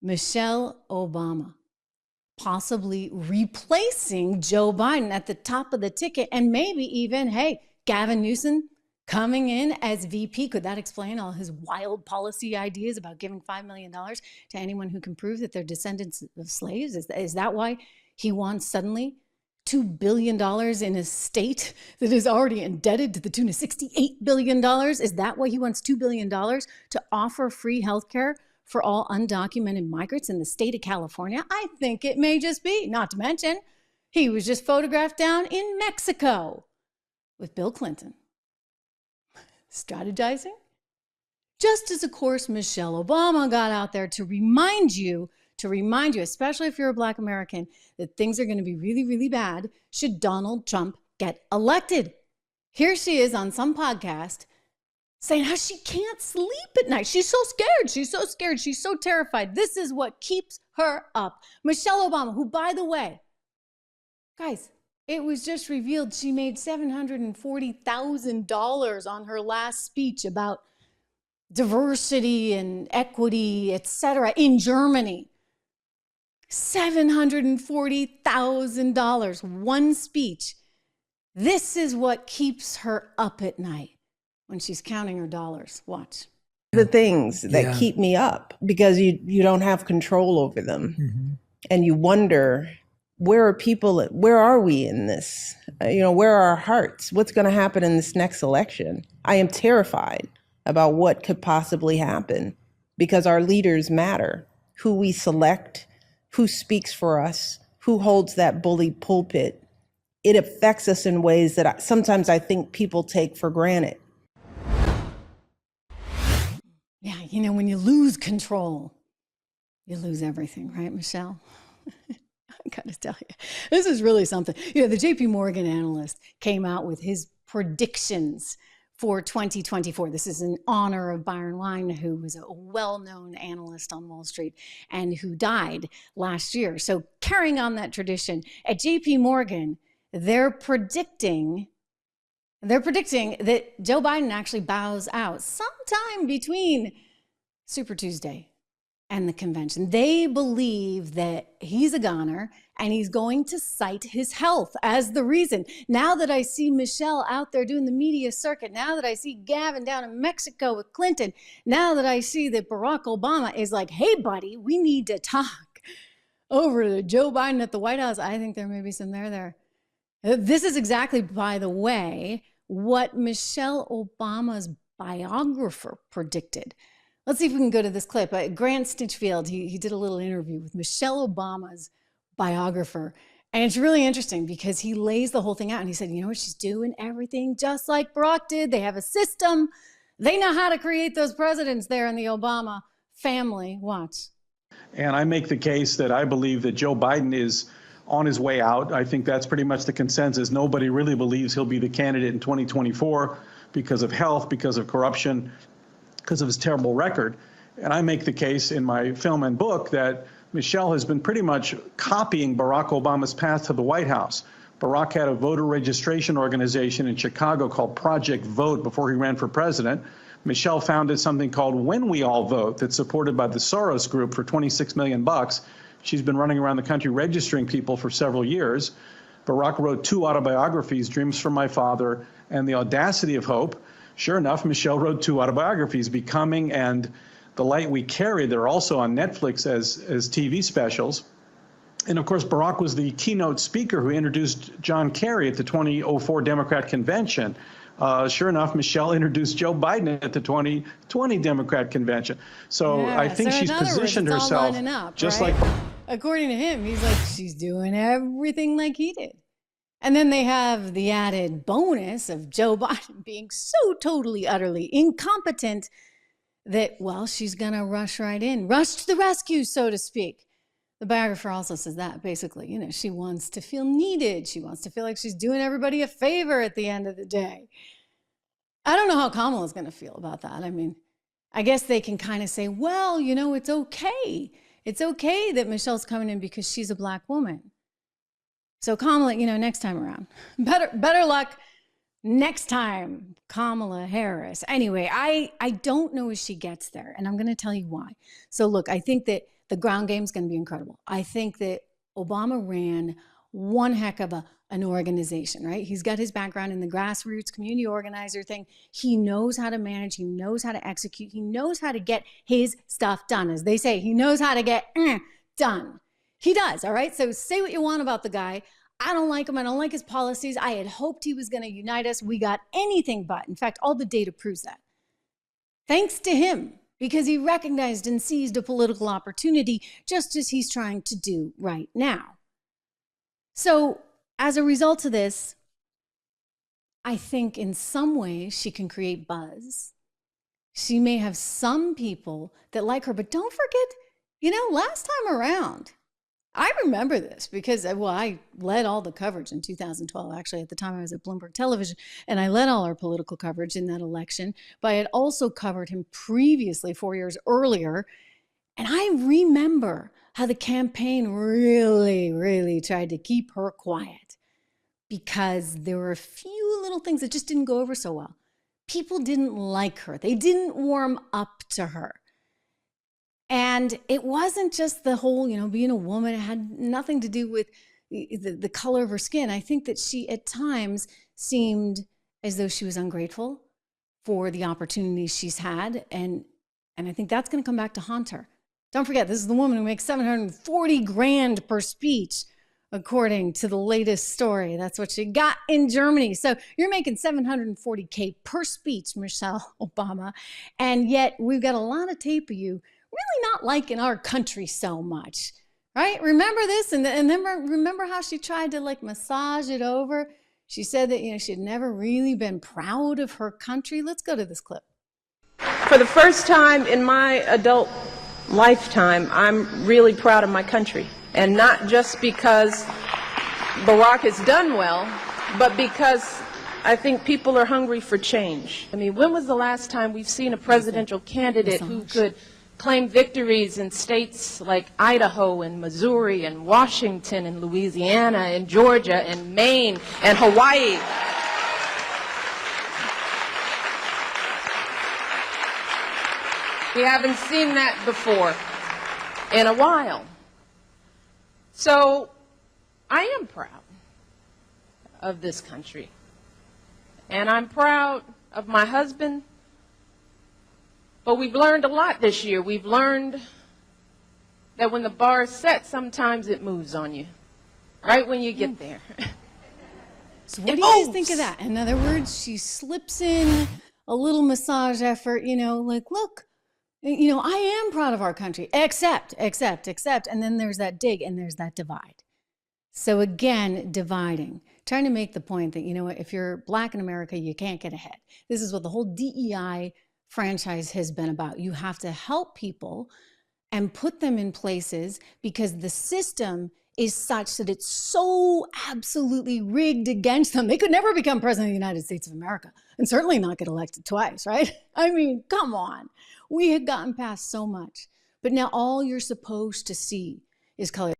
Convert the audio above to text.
Michelle Obama possibly replacing Joe Biden at the top of the ticket, and maybe even, hey, Gavin Newsom coming in as VP. Could that explain all his wild policy ideas about giving $5 million to anyone who can prove that they're descendants of slaves? Is that why he wants suddenly $2 billion in a state that is already indebted to the tune of $68 billion? Is that why he wants $2 billion to offer free healthcare for all undocumented migrants in the state of California? I think it may just be. Not to mention, he was just photographed down in Mexico with Bill Clinton. Strategizing? Just as, of course, Michelle Obama got out there to remind you, especially if you're a Black American, that things are going to be really, really bad should Donald Trump get elected. Here she is on some podcast saying how she can't sleep at night. She's so scared. She's so scared. She's so terrified. This is what keeps her up. Michelle Obama, who, by the way, guys, it was just revealed she made $740,000 on her last speech about diversity and equity, etc., in Germany. $740,000, one speech. This is what keeps her up at night when she's counting her dollars. Watch. The things that keep me up, because you don't have control over them. Mm-hmm. And you wonder, where are we in this? Where are our hearts? What's going to happen in this next election? I am terrified about what could possibly happen, because our leaders matter. Who we select, who speaks for us, who holds that bully pulpit. It affects us in ways that sometimes I think people take for granted. Yeah, when you lose control, you lose everything, right, Michelle? I gotta tell you, this is really something. The JP Morgan analyst came out with his predictions for 2024. This is in honor of Byron Wine, who was a well-known analyst on Wall Street and who died last year. So carrying on that tradition, at JP Morgan, they're predicting that Joe Biden actually bows out sometime between Super Tuesday and the convention. They believe that he's a goner and he's going to cite his health as the reason. Now that I see Michelle out there doing the media circuit, now that I see Gavin down in Mexico with Clinton, now that I see that Barack Obama is like, hey, buddy, we need to talk over to Joe Biden at the White House, I think there may be some there. This is exactly, by the way, what Michelle Obama's biographer predicted. Let's see if we can go to this clip. Grant Stinchfield, he did a little interview with Michelle Obama's biographer. And it's really interesting because he lays the whole thing out. And he said, she's doing everything just like Barack did. They have a system. They know how to create those presidents there in the Obama family. Watch. And I make the case that I believe that Joe Biden is on his way out. I think that's pretty much the consensus. Nobody really believes he'll be the candidate in 2024 because of health, because of corruption, because of his terrible record. And I make the case in my film and book that Michelle has been pretty much copying Barack Obama's path to the White House. Barack had a voter registration organization in Chicago called Project Vote before he ran for president. Michelle founded something called When We All Vote that's supported by the Soros Group for $26 million. She's been running around the country registering people for several years. Barack wrote 2 autobiographies, Dreams from My Father and The Audacity of Hope. Sure enough, Michelle wrote 2 autobiographies, Becoming and The Light We Carry. They're also on Netflix as TV specials. And of course, Barack was the keynote speaker who introduced John Kerry at the 2004 Democrat convention. Sure enough, Michelle introduced Joe Biden at the 2020 Democrat convention. So I think she's positioned herself just like... According to him, he's like, she's doing everything like he did. And then they have the added bonus of Joe Biden being so totally, utterly incompetent that, well, she's going to rush right in, rush to the rescue, so to speak. The biographer also says that, basically, she wants to feel needed. She wants to feel like she's doing everybody a favor at the end of the day. I don't know how Kamala's going to feel about that. I mean, I guess they can kind of say, well, it's okay. It's okay that Michelle's coming in because she's a Black woman. So Kamala, next time around, better luck next time, Kamala Harris. Anyway, I don't know if she gets there, and I'm going to tell you why. So look, I think that the ground game is going to be incredible. I think that Obama ran one heck of an organization, right? He's got his background in the grassroots community organizer thing. He knows how to manage. He knows how to execute. He knows how to get his stuff done. As they say, he knows how to get done. He does, all right? So say what you want about the guy. I don't like him. I don't like his policies. I had hoped he was going to unite us. We got anything but. In fact, all the data proves that. Thanks to him, because he recognized and seized a political opportunity, just as he's trying to do right now. So as a result of this, I think in some ways she can create buzz. She may have some people that like her, but don't forget, last time around, I remember this because, I led all the coverage in 2012. Actually, at the time I was at Bloomberg Television, and I led all our political coverage in that election, but I had also covered him previously 4 years earlier. And I remember how the campaign really, really tried to keep her quiet because there were a few little things that just didn't go over so well. People didn't like her. They didn't warm up to her. And it wasn't just the whole, being a woman. It had nothing to do with the color of her skin. I think that she at times seemed as though she was ungrateful for the opportunities she's had. And I think that's going to come back to haunt her. Don't forget, this is the woman who makes $740,000 per speech, according to the latest story. That's what she got in Germany. So you're making $740K per speech, Michelle Obama. And yet we've got a lot of tape of you really not liking our country so much, right? Remember this? And then remember how she tried to massage it over? She said that, she had never really been proud of her country. Let's go to this clip. For the first time in my adult lifetime, I'm really proud of my country. And not just because Barack has done well, but because I think people are hungry for change. I mean, when was the last time we've seen a presidential candidate who could claim victories in states like Idaho and Missouri and Washington and Louisiana and Georgia and Maine and Hawaii? We haven't seen that before in a while. So I am proud of this country. And I'm proud of my husband. But we've learned a lot this year. We've learned that when the bar is set, sometimes it moves on you, right when you get there. So what do you guys think of that? In other words, she slips in a little massage effort, look, I am proud of our country, except, and then there's that dig and there's that divide. So again, dividing, trying to make the point that, if you're Black in America, you can't get ahead. This is what the whole DEI franchise has been about. You have to help people and put them in places because the system is such that it's so absolutely rigged against them. They could never become president of the United States of America and certainly not get elected twice, right? I mean, come on. We had gotten past so much, but now all you're supposed to see is color.